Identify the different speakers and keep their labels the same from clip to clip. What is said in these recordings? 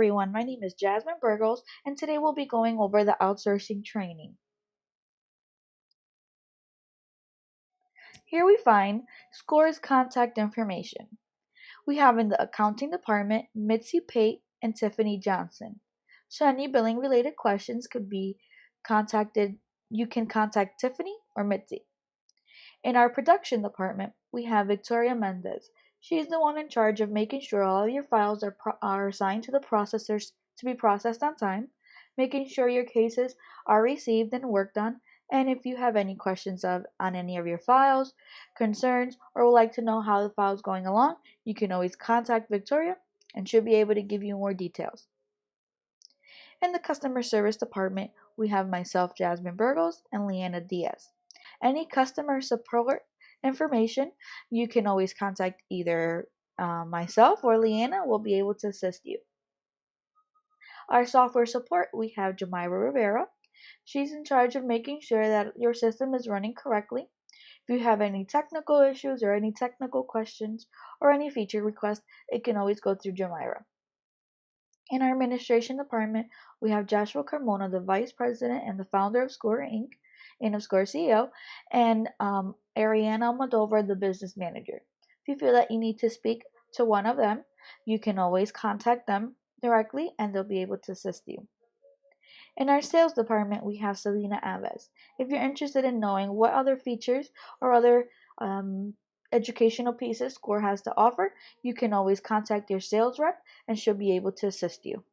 Speaker 1: everyone, my name is Jasmine Burgos, and today we'll be going over the outsourcing training. Here we find Score's contact information. We have in the accounting department Mitzi Pate and Tiffany Johnson. So any billing related questions could be contacted. You can contact Tiffany or Mitzi. In our production department, we have Victoria Mendez. She's the one in charge of making sure all of your files are assigned to the processors to be processed on time, making sure your cases are received and worked on, and if you have any questions on any of your files, concerns, or would like to know how the file is going along, you can always contact Victoria and she'll be able to give you more details. In the customer service department, we have myself, Jasmine Burgos, and Leanna Diaz. Any customer support information, you can always contact either myself or Leanna will be able to assist you. Our software support, we have Jamira Rivera. She's in charge of making sure that your system is running correctly. If you have any technical issues or any technical questions or any feature requests, it can always go through Jamira. In our administration department, we have Joshua Carmona, the vice president and the founder of Score Inc. and of ScoreCEO, and Ariana Moldova, the business manager. If you feel that you need to speak to one of them, you can always contact them directly and they'll be able to assist you. In our sales department, we have Selena Aves. If you're interested in knowing what other features or other educational pieces Score has to offer, you can always contact your sales rep and she'll be able to assist you.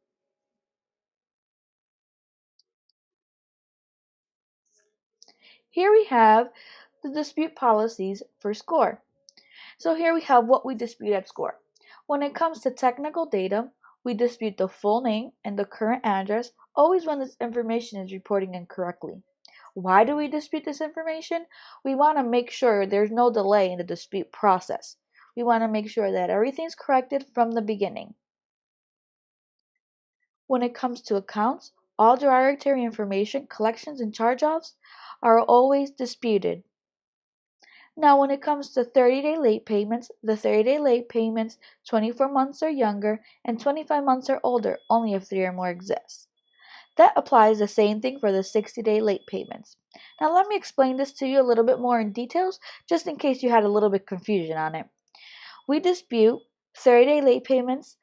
Speaker 1: Here we have the dispute policies for Score. So here we have what we dispute at Score. When it comes to technical data, we dispute the full name and the current address always when this information is reporting incorrectly. Why do we dispute this information? We want to make sure there's no delay in the dispute process. We want to make sure that everything's corrected from the beginning. When it comes to accounts, all derogatory information, collections, and charge-offs are always disputed. Now, when it comes to 30-day late payments, the 30-day late payments, 24 months or younger, and 25 months or older, only if 3 or more exist. That applies the same thing for the 60-day late payments. Now, let me explain this to you a little bit more in details, just in case you had a little bit confusion on it. We dispute 30-day late payments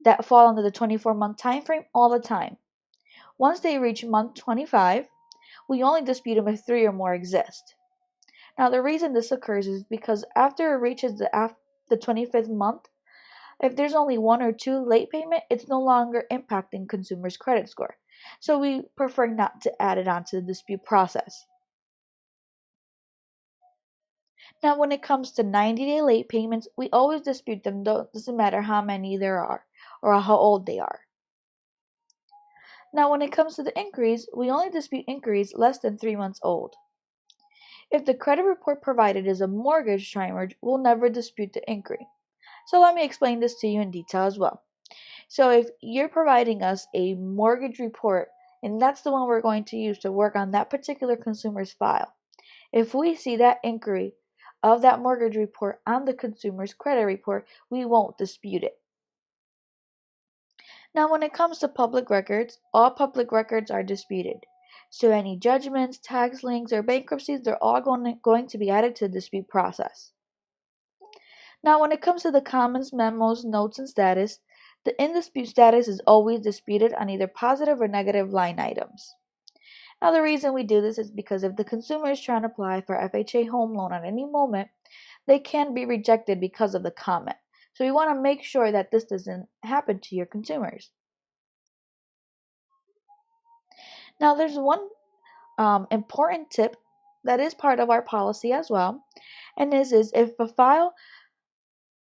Speaker 1: that fall under the 24-month time frame all the time. Once they reach month 25, we only dispute them if 3 or more exist. Now, the reason this occurs is because after it reaches the 25th month, if there's only 1 or 2 late payment, it's no longer impacting consumers' credit score. So we prefer not to add it onto the dispute process. Now, when it comes to 90-day late payments, we always dispute them, though it doesn't matter how many there are or how old they are. Now, when it comes to the inquiries, we only dispute inquiries less than 3 months old. If the credit report provided is a mortgage charge, we'll never dispute the inquiry. So let me explain this to you in detail as well. So if you're providing us a mortgage report, and that's the one we're going to use to work on that particular consumer's file, if we see that inquiry of that mortgage report on the consumer's credit report, we won't dispute it. Now, when it comes to public records, all public records are disputed. So any judgments, tax liens, or bankruptcies, they're all going to be added to the dispute process. Now, when it comes to the comments, memos, notes, and status, the in-dispute status is always disputed on either positive or negative line items. Now, the reason we do this is because if the consumer is trying to apply for FHA home loan at any moment, they can be rejected because of the comment. So we want to make sure that this doesn't happen to your consumers. Now, there's one important tip that is part of our policy as well, and this is if a file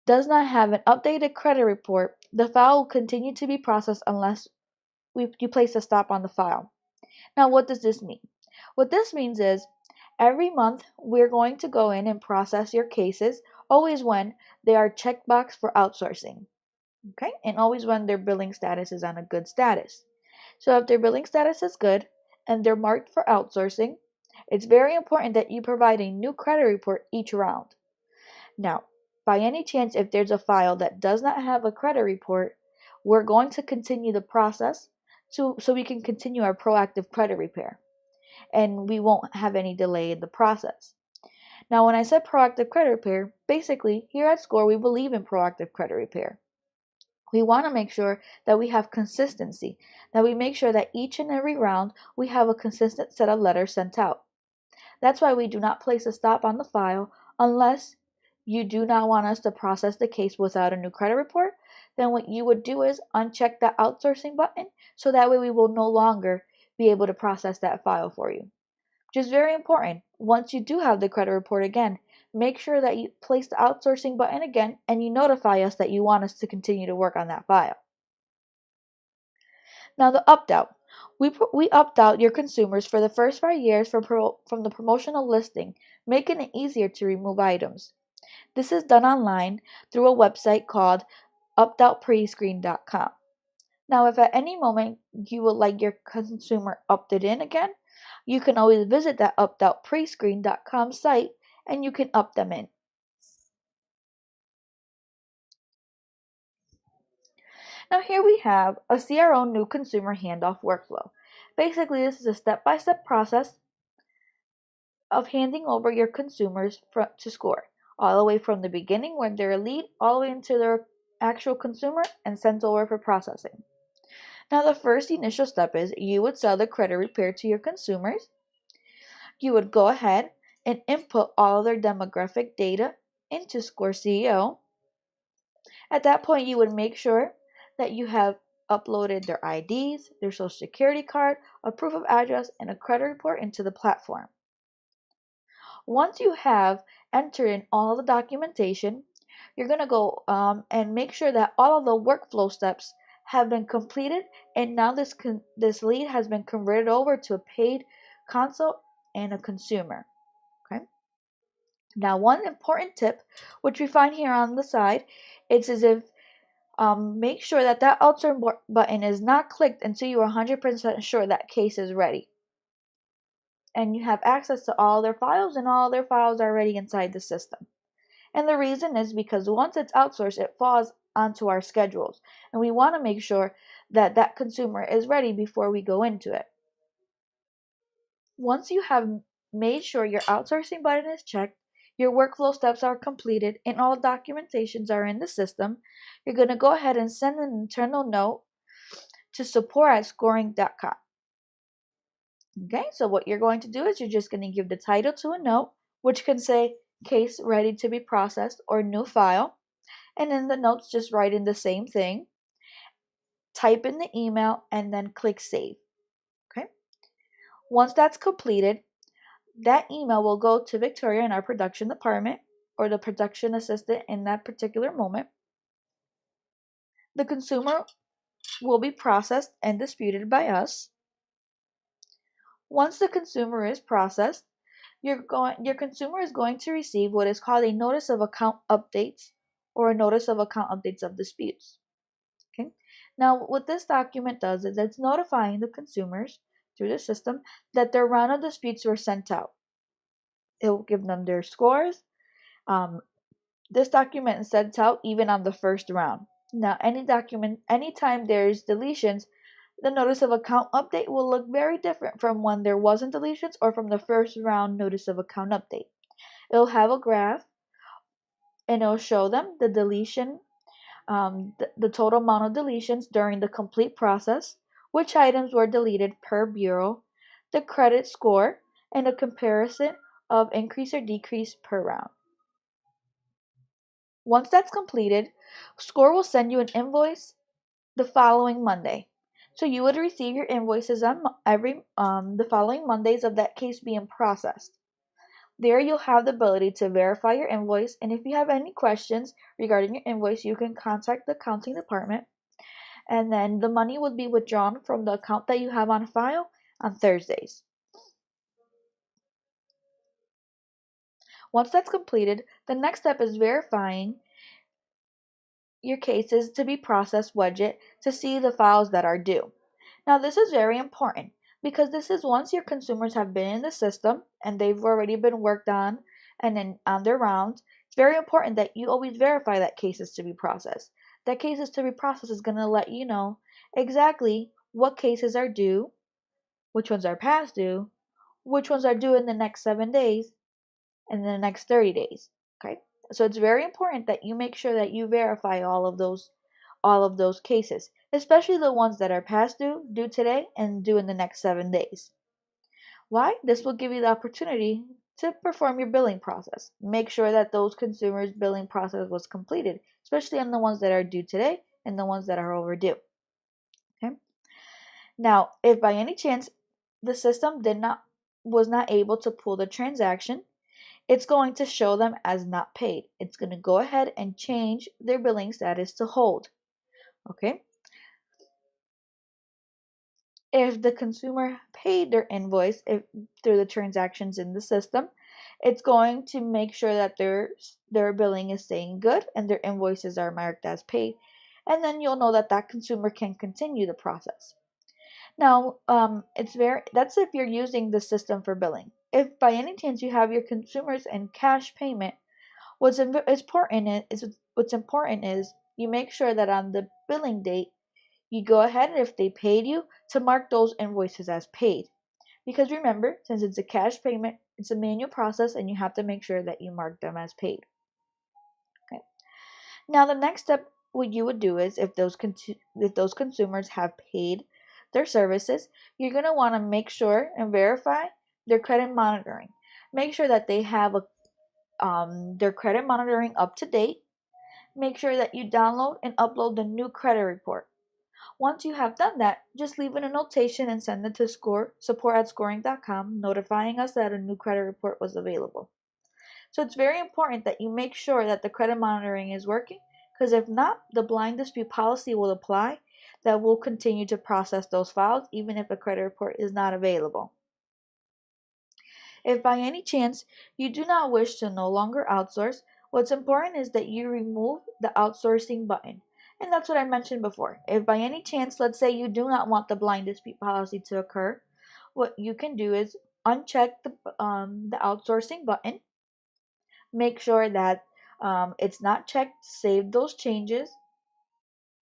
Speaker 1: does not have an updated credit report, the file will continue to be processed unless you place a stop on the file. Now, what does this mean? What this means is every month we're going to go in and process your cases, always when they are checkbox for outsourcing, okay? And always when their billing status is on a good status. So if their billing status is good and they're marked for outsourcing, it's very important that you provide a new credit report each round. Now, by any chance, if there's a file that does not have a credit report, we're going to continue the process so we can continue our proactive credit repair and we won't have any delay in the process. Now, when I said proactive credit repair, basically, here at SCORE, we believe in proactive credit repair. We want to make sure that we have consistency, that we make sure that each and every round we have a consistent set of letters sent out. That's why we do not place a stop on the file unless you do not want us to process the case without a new credit report. Then what you would do is uncheck the outsourcing button so that way we will no longer be able to process that file for you. Which is very important. Once you do have the credit report again, make sure that you place the outsourcing button again and you notify us that you want us to continue to work on that file. Now the opt-out. We opt out your consumers for the first 5 years from the promotional listing, making it easier to remove items. This is done online through a website called optoutprescreen.com. Now, if at any moment you would like your consumer opted in again, you can always visit that optoutprescreen.com site and you can opt them in. Now here we have a CRO new consumer handoff workflow. Basically, this is a step-by-step process of handing over your consumers to SCORE, all the way from the beginning when they're a lead, all the way into their actual consumer and sent over for processing. Now the first initial step is you would sell the credit repair to your consumers. You would go ahead and input all of their demographic data into ScoreCEO. At that point, you would make sure that you have uploaded their IDs, their social security card, a proof of address, and a credit report into the platform. Once you have entered in all of the documentation, you're going to go and make sure that all of the workflow steps have been completed, and now this lead has been converted over to a paid consult and a consumer. Okay. Now, one important tip, which we find here on the side, it's as if make sure that outsourcing button is not clicked until you are 100% sure that case is ready. And you have access to all their files, and all their files are already inside the system. And the reason is because once it's outsourced, it falls onto our schedules. And we want to make sure that that consumer is ready before we go into it. Once you have made sure your outsourcing button is checked, your workflow steps are completed, and all documentations are in the system, you're going to go ahead and send an internal note to support@scoring.com. Okay, so what you're going to do is you're just going to give the title to a note, which can say case ready to be processed or new file. And in the notes, just write in the same thing, type in the email, and then click save. Okay. Once that's completed, that email will go to Victoria in our production department or the production assistant in that particular moment. The consumer will be processed and disputed by us. Once the consumer is processed, your consumer is going to receive what is called a notice of account updates or a notice of account updates of disputes. Okay. Now, what this document does is it's notifying the consumers through the system that their round of disputes were sent out. It will give them their scores. This document is sent out even on the first round. Now, anytime there's deletions, the notice of account update will look very different from when there wasn't deletions or from the first round notice of account update. It'll have a graph and it'll show them the deletion, the total amount of deletions during the complete process, which items were deleted per bureau, the credit score, and a comparison of increase or decrease per round. Once that's completed, SCORE will send you an invoice the following Monday. So you would receive your invoices on the following Mondays of that case being processed. There you'll have the ability to verify your invoice, and if you have any questions regarding your invoice, you can contact the accounting department, and then the money would be withdrawn from the account that you have on file on Thursdays. Once that's completed, the next step is verifying your cases to be processed widget to see the files that are due. Now this is very important because this is once your consumers have been in the system and they've already been worked on and then on their rounds, it's very important that you always verify that case is to be processed. That case history process is going to let you know exactly what cases are due, which ones are past due, which ones are due in the next 7 days, and in the next 30 days. Okay? So it's very important that you make sure that you verify all of those cases, especially the ones that are past due, due today, and due in the next 7 days. Why? This will give you the opportunity to perform your billing process. Make sure that those consumers' billing process was completed, especially on the ones that are due today and the ones that are overdue. Okay? Now, if by any chance the system was not able to pull the transaction, it's going to show them as not paid. It's going to go ahead and change their billing status to hold. Okay? If the consumer paid their invoice through the transactions in the system, it's going to make sure that their billing is staying good and their invoices are marked as paid. And then you'll know that that consumer can continue the process. Now, that's if you're using the system for billing. If by any chance you have your consumers in cash payment, what's important is you make sure that on the billing date, you go ahead and if they paid you, to mark those invoices as paid. Because remember, since it's a cash payment, it's a manual process and you have to make sure that you mark them as paid. Okay. Now the next step what you would do is if those consumers have paid their services, you're going to want to make sure and verify their credit monitoring. Make sure that they have their credit monitoring up to date. Make sure that you download and upload the new credit report. Once you have done that, just leave it a notation and send it to support@scoring.com, notifying us that a new credit report was available. So it's very important that you make sure that the credit monitoring is working, because if not, the blind dispute policy will apply that will continue to process those files even if a credit report is not available. If by any chance you do not wish to no longer outsource, what's important is that you remove the outsourcing button. And that's what I mentioned before. If by any chance, let's say you do not want the blind dispute policy to occur, what you can do is uncheck the outsourcing button. Make sure that it's not checked, save those changes,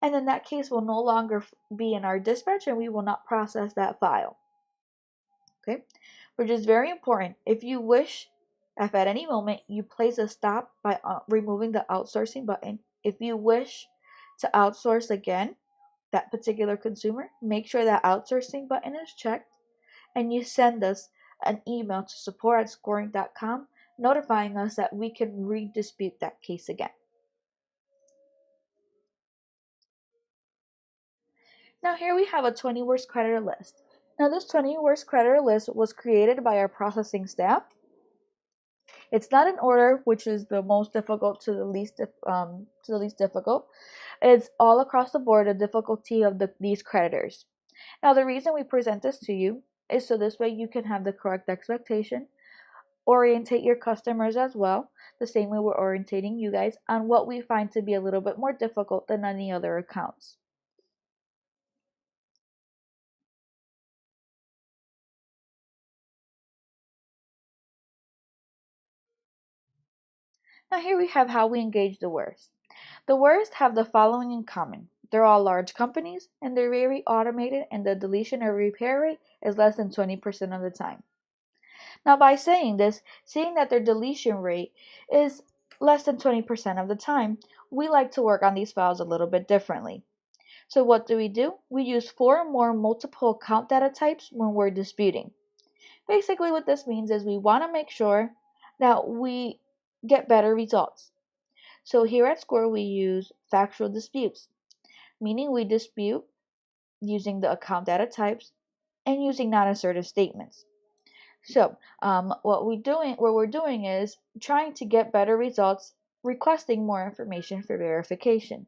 Speaker 1: and then that case will no longer be in our dispatch and we will not process that file. Okay, which is very important. If you wish, if at any moment you place a stop by removing the outsourcing button, if you wish to outsource again that particular consumer, make sure that outsourcing button is checked and you send us an email to support@scoring.com notifying us that we can redispute that case again. Now here we have a 20 worst creditor list. Now this 20 worst creditor list was created by our processing staff. It's not in order, which is the most difficult to the least difficult. It's all across the board the difficulty of these creditors. Now the reason we present this to you is so this way you can have the correct expectation, orientate your customers as well, the same way we're orientating you guys on what we find to be a little bit more difficult than any other accounts. Now here we have how we engage the worst. The worst have the following in common. They're all large companies and they're very automated and the deletion or repair rate is less than 20% of the time. Now by saying this, seeing that their deletion rate is less than 20% of the time, we like to work on these files a little bit differently. So what do? We use 4 or more multiple account data types when we're disputing. Basically what this means is we want to make sure that we get better results. So here at Score we use factual disputes, meaning we dispute using the account data types and using non-assertive statements. So what we're doing is trying to get better results, requesting more information for verification.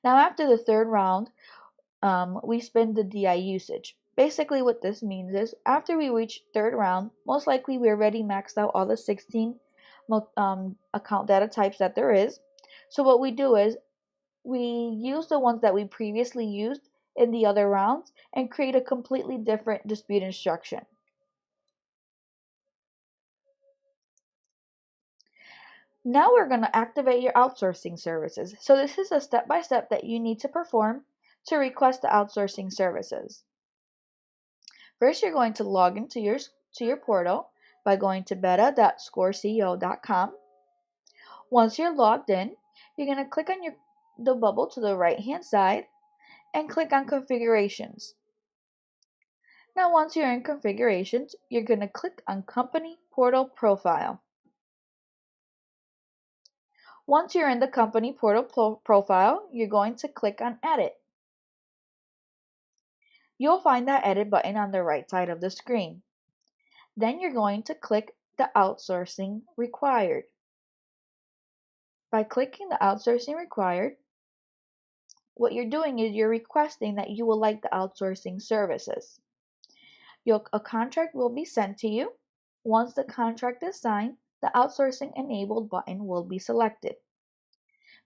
Speaker 1: Now after the 3rd round, we spin the DI usage. Basically what this means is after we reach 3rd round, most likely we already maxed out all the 16 account data types that there is. So what we do is we use the ones that we previously used in the other rounds and create a completely different dispute instruction. Now we're going to activate your outsourcing services. So this is a step-by-step that you need to perform to request the outsourcing services. First, you're going to log into your portal by going to beta.scoreceo.com. Once you're logged in, you're going to click on the bubble to the right-hand side and click on Configurations. Now, once you're in Configurations, you're going to click on Company Portal Profile. Once you're in the Company Portal Profile, you're going to click on Edit. You'll find that Edit button on the right side of the screen. Then you're going to click the Outsourcing Required. By clicking the Outsourcing Required, what you're doing is you're requesting that you would like the outsourcing services. A contract will be sent to you. Once the contract is signed, the Outsourcing Enabled button will be selected.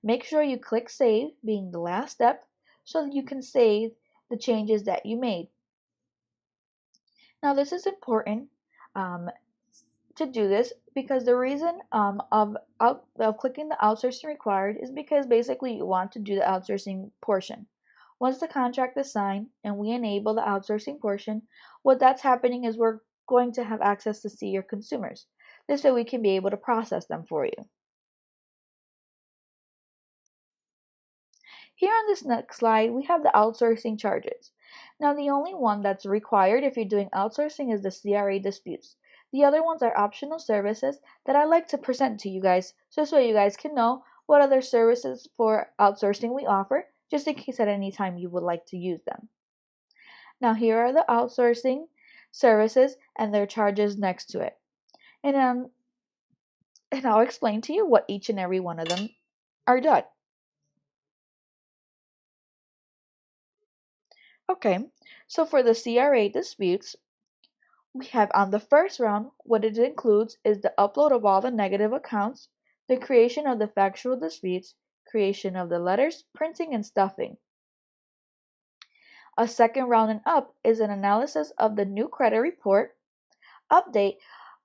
Speaker 1: Make sure you click Save, being the last step, so that you can save the changes that you made. Now, this is important to do this because the reason of clicking the outsourcing required is because basically you want to do the outsourcing portion. Once the contract is signed and we enable the outsourcing portion, what that's happening is we're going to have access to see your consumers. This way we can be able to process them for you. Here on this next slide, we have the outsourcing charges. Now, the only one that's required if you're doing outsourcing is the Cra Disputes. The other ones are optional services that I like to present to you guys, so this way you guys can know what other services for outsourcing we offer, just in case at any time you would like to use them. Now, here are the outsourcing services and their charges next to it. And I'll explain to you what each and every one of them are done. Okay, so for the Cra Disputes, we have on the first round, what it includes is the upload of all the negative accounts, the creation of the factual disputes, creation of the letters, printing, and stuffing. A second round and up is an analysis of the new credit report, update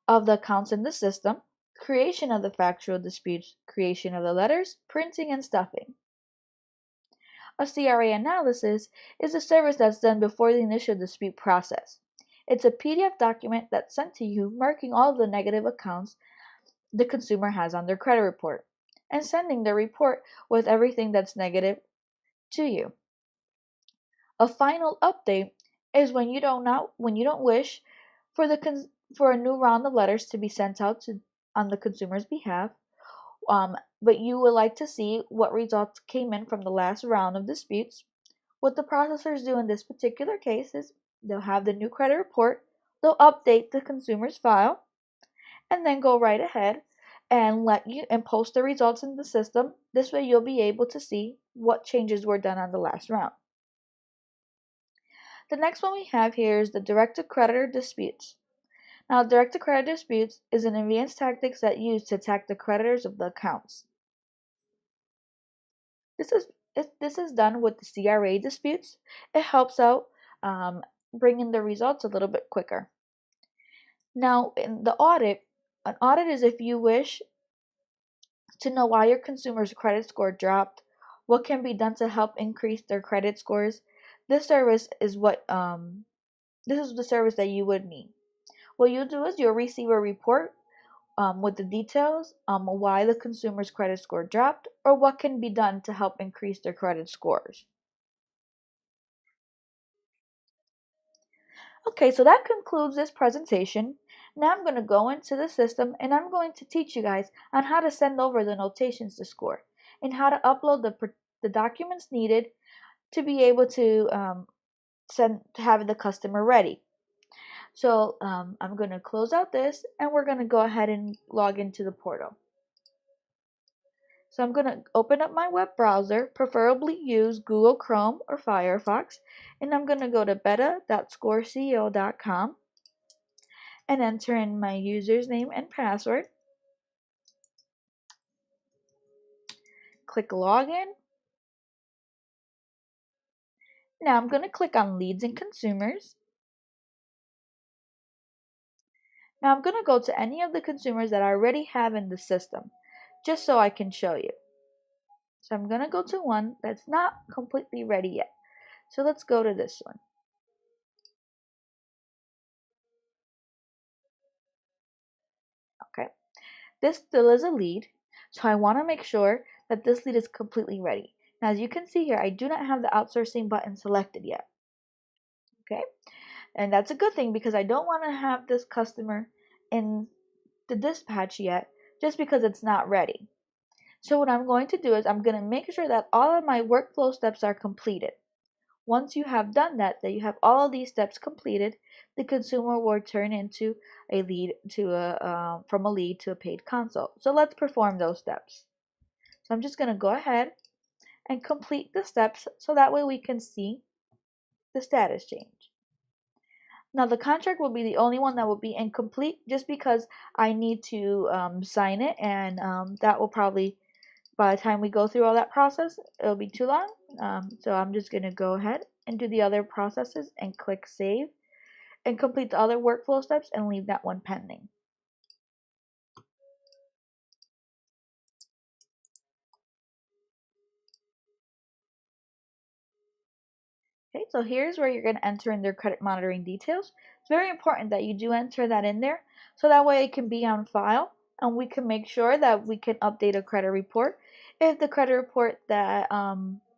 Speaker 1: of the accounts in the system, creation of the factual disputes, creation of the letters, printing, and stuffing. A CRA analysis is a service that's done before the initial dispute process. It's a PDF document that's sent to you marking all the negative accounts the consumer has on their credit report and sending the report with everything that's negative to you. A final update is when you don't wish for a new round of letters to be sent out on the consumer's behalf, but you would like to see what results came in from the last round of disputes. What the processors do in this particular case is they'll have the new credit report, they'll update the consumer's file, and then go right ahead and post the results in the system. This way you'll be able to see what changes were done on the last round. The next one we have here is the direct-to-creditor disputes. Now, direct-to-creditor disputes is an advanced tactics that used to attack the creditors of the accounts. This is done with the Cra disputes. It helps out bringing the results a little bit quicker. Now, in the audit, an audit is if you wish to know why your consumer's credit score dropped, what can be done to help increase their credit scores. This service is the service that you would need. What you'll do is you'll receive a report with the details on why the consumer's credit score dropped or what can be done to help increase their credit scores. Okay, so that concludes this presentation. Now I'm going to go into the system and I'm going to teach you guys on how to send over the notations to SCORE and how to upload the documents needed to be able to have the customer ready. So I'm going to close out this and we're going to go ahead and log into the portal. So I'm going to open up my web browser, preferably use Google Chrome or Firefox, and I'm going to go to beta.scoreceo.com and enter in my user's name and password. Click Login. Now I'm going to click on Leads and Consumers. Now I'm going to go to any of the consumers that I already have in the system. just so I can show you. So I'm going to go to one that's not completely ready yet. So let's go to this one. Okay, this still is a lead, so I want to make sure that this lead is completely ready. Now, as you can see here, I do not have the outsourcing button selected yet. Okay, and that's a good thing because I don't want to have this customer in the dispatch yet just because it's not ready. So what I'm going to do is I'm going to make sure that all of my workflow steps are completed. Once you have done that you have all of these steps completed, the consumer will turn into a lead to from a lead to a paid consult. So let's perform those steps. So I'm just going to go ahead and complete the steps so that way we can see the status change. Now the contract will be the only one that will be incomplete just because I need to sign it, and that will probably, by the time we go through all that process, it'll be too long. So I'm just going to go ahead and do the other processes and click save and complete the other workflow steps and leave that one pending. Okay, so here's where you're going to enter in their credit monitoring details. It's very important that you do enter that in there so that way it can be on file and we can make sure that we can update a credit report if the credit report that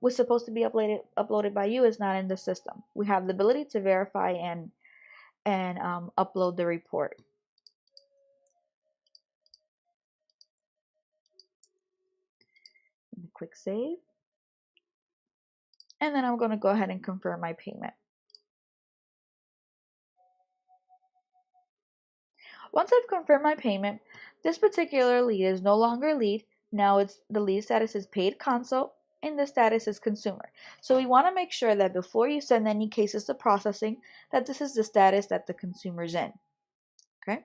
Speaker 1: was supposed to be uploaded by you is not in the system. We have the ability to verify and upload the report. Click save, and then I'm going to go ahead and confirm my payment. Once I've confirmed my payment, this particular lead is no longer lead. Now the lead status is paid consult and the status is consumer. So we want to make sure that before you send any cases to processing, that this is the status that the consumer's in. Okay.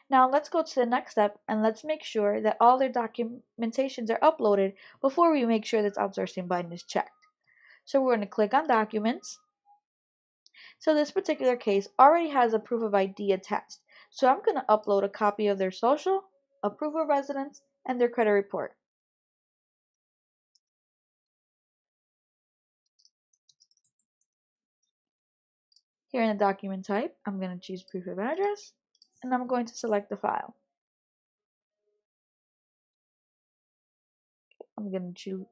Speaker 1: Now let's go to the next step and let's make sure that all their documentations are uploaded before we make sure this outsourcing button is checked. So we're going to click on documents. So this particular case already has a proof of ID attached. So I'm going to upload a copy of their social, a proof of residence, and their credit report. Here in the document type, I'm going to choose proof of address, and I'm going to select the file. I'm going to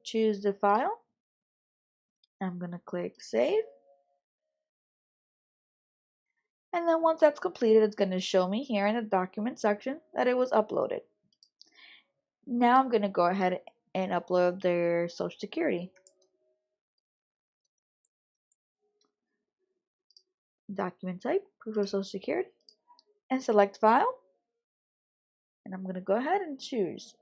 Speaker 1: choose the file. I'm going to click save. And then once that's completed, it's going to show me here in the document section that it was uploaded. Now I'm going to go ahead and upload their social security. Document type, proof of social security, and select file. And I'm going to go ahead and choose.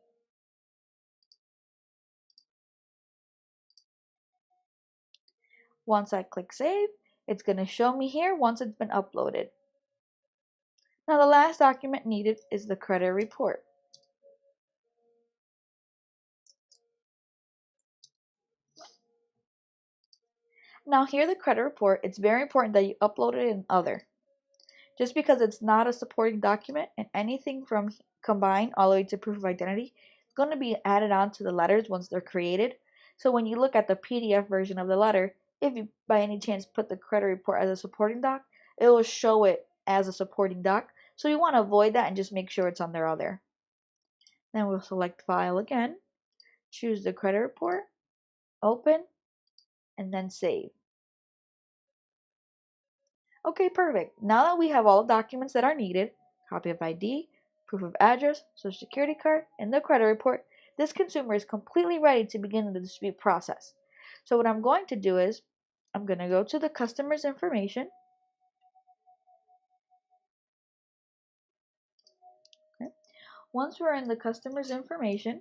Speaker 1: Once I click save, it's going to show me here once it's been uploaded. Now the last document needed is the credit report. Now here the credit report, it's very important that you upload it in other. Just because it's not a supporting document and anything from combined all the way to proof of identity is going to be added on to the letters once they're created. So when you look at the PDF version of the letter, if you by any chance put the credit report as a supporting doc, it will show it as a supporting doc. So you want to avoid that and just make sure it's on their other. Then we'll select file again, choose the credit report, open, and then save. Okay, perfect. Now that we have all the documents that are needed, copy of ID, proof of address, social security card, and the credit report, this consumer is completely ready to begin the dispute process. So what I'm going to do is, I'm going to go to the customer's information. Okay. Once we're in the customer's information,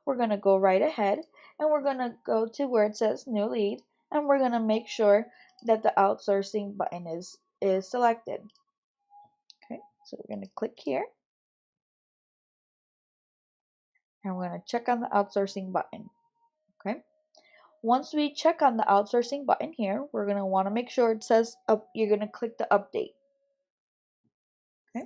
Speaker 1: we're going to go right ahead and we're going to go to where it says new lead, and we're going to make sure that the outsourcing button is selected. Okay, so we're going to click here and we're going to check on the outsourcing button. Okay, once we check on the outsourcing button here, we're going to want to make sure it says up. You're going to click the update. Okay,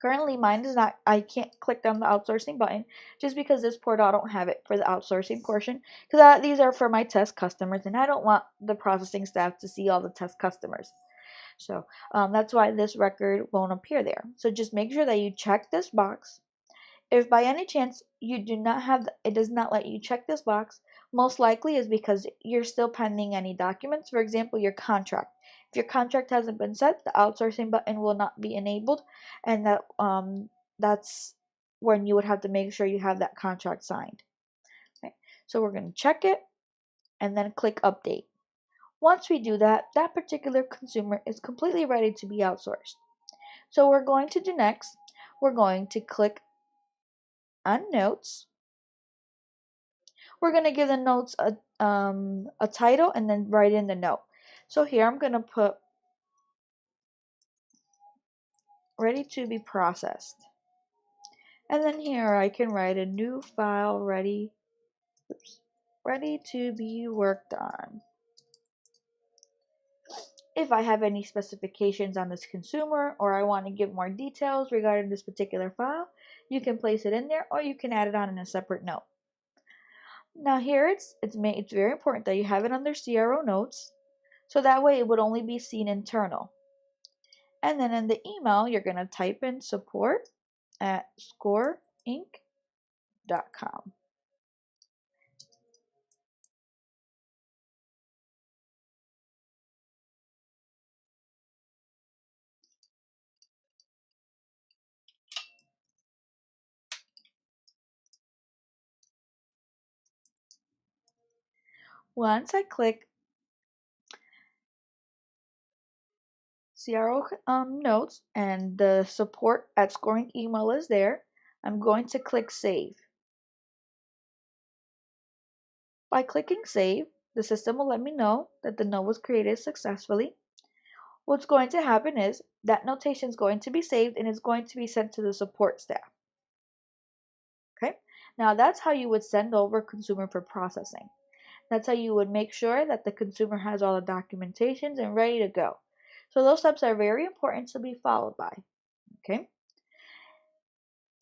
Speaker 1: Currently, mine is not, I can't click on the outsourcing button just because this portal I don't have it for the outsourcing portion, because these are for my test customers and I don't want the processing staff to see all the test customers. So that's why this record won't appear there. So just make sure that you check this box. If by any chance you do not have, it does not let you check this box, most likely is because you're still pending any documents. For example, your contract. If your contract hasn't been set, the outsourcing button will not be enabled, and that's when you would have to make sure you have that contract signed. Okay. So we're going to check it and then click update. Once we do that, that particular consumer is completely ready to be outsourced. So we're going to do next, we're going to click on notes. We're going to give the notes a title and then write in the note. So here I'm going to put ready to be processed. And then here I can write a new file ready to be worked on. If I have any specifications on this consumer or I want to give more details regarding this particular file, you can place it in there or you can add it on in a separate note. Now here it's very important that you have it under CRO notes, so that way it would only be seen internal. And then in the email, you're going to type in support@scoreinc.com. Once I click CRO notes and the support@scoreinc email is there, I'm going to click save. By clicking save, the system will let me know that the note was created successfully. What's going to happen is that notation is going to be saved and is going to be sent to the support staff. Okay, now that's how you would send over consumer for processing. That's how you would make sure that the consumer has all the documentations and ready to go. So those steps are very important to be followed by. Okay.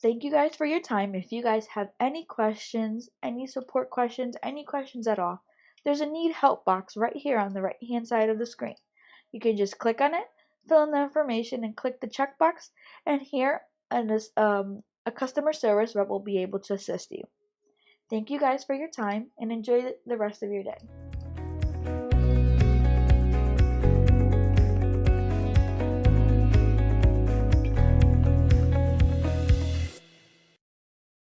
Speaker 1: Thank you guys for your time. If you guys have any questions, any support questions, any questions at all, there's a need help box right here on the right hand side of the screen. You can just click on it, fill in the information, and click the checkbox, and here a customer service rep will be able to assist you. Thank you guys for your time and enjoy the rest of your day.